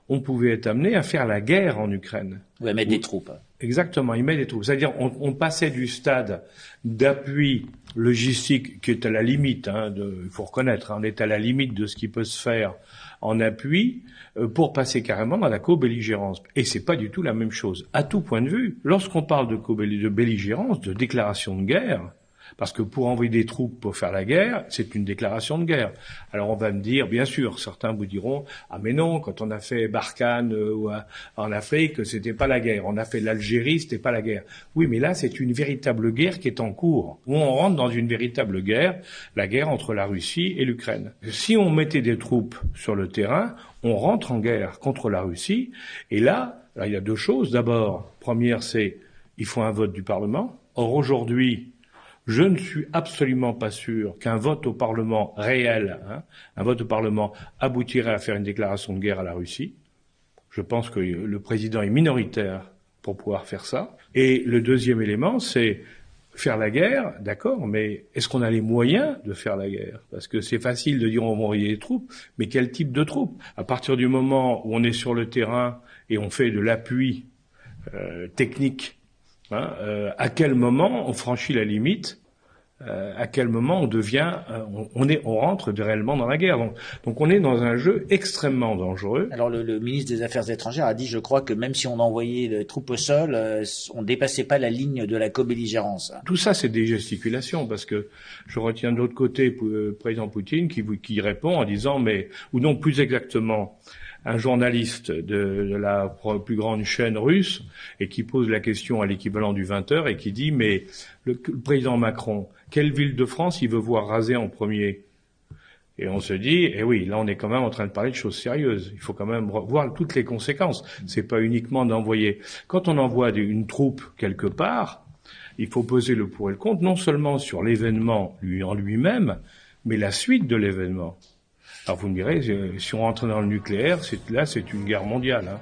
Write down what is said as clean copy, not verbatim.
on pouvait être amené à faire la guerre en Ukraine. Ouais, mettre des troupes. Exactement, il met des troupes. C'est-à-dire, on passait du stade d'appui logistique qui est à la limite, il faut reconnaître, on est à la limite de ce qui peut se faire en appui, pour passer carrément dans la co-belligérance. Et c'est pas du tout la même chose. À tout point de vue, lorsqu'on parle de belligérance, de déclaration de guerre, parce que pour envoyer des troupes pour faire la guerre, c'est une déclaration de guerre. Alors on va me dire, bien sûr, certains vous diront, ah mais non, quand on a fait Barkhane en Afrique, c'était pas la guerre. On a fait l'Algérie, c'était pas la guerre. Oui, mais là, c'est une véritable guerre qui est en cours. Où on rentre dans une véritable guerre, la guerre entre la Russie et l'Ukraine. Si on mettait des troupes sur le terrain, on rentre en guerre contre la Russie. Et là, il y a deux choses. D'abord, première, c'est il faut un vote du Parlement. Or, aujourd'hui, je ne suis absolument pas sûr qu'un vote au Parlement réel, un vote au Parlement aboutirait à faire une déclaration de guerre à la Russie. Je pense que le président est minoritaire pour pouvoir faire ça. Et le deuxième élément, c'est faire la guerre, d'accord, mais est-ce qu'on a les moyens de faire la guerre? Parce que c'est facile de dire on va envoyer des troupes, mais quel type de troupes? À partir du moment où on est sur le terrain et on fait de l'appui technique, à quel moment on franchit la limite, à quel moment on devient, on rentre réellement dans la guerre. Donc on est dans un jeu extrêmement dangereux. Alors le ministre des Affaires étrangères a dit, je crois, que même si on envoyait les troupes au sol, on dépassait pas la ligne de la co-belligérance. Tout ça, c'est des gesticulations, parce que je retiens de l'autre côté le président Poutine qui répond en disant, ou non, plus exactement, un journaliste de la plus grande chaîne russe et qui pose la question à l'équivalent du 20h et qui dit mais le président Macron, quelle ville de France il veut voir raser en premier? Et on se dit, oui, là on est quand même en train de parler de choses sérieuses. Il faut quand même voir toutes les conséquences. C'est pas uniquement d'envoyer. Quand on envoie une troupe quelque part, il faut peser le pour et le contre, non seulement sur l'événement en lui-même, mais la suite de l'événement. Alors vous me direz, si on rentre dans le nucléaire, c'est une guerre mondiale.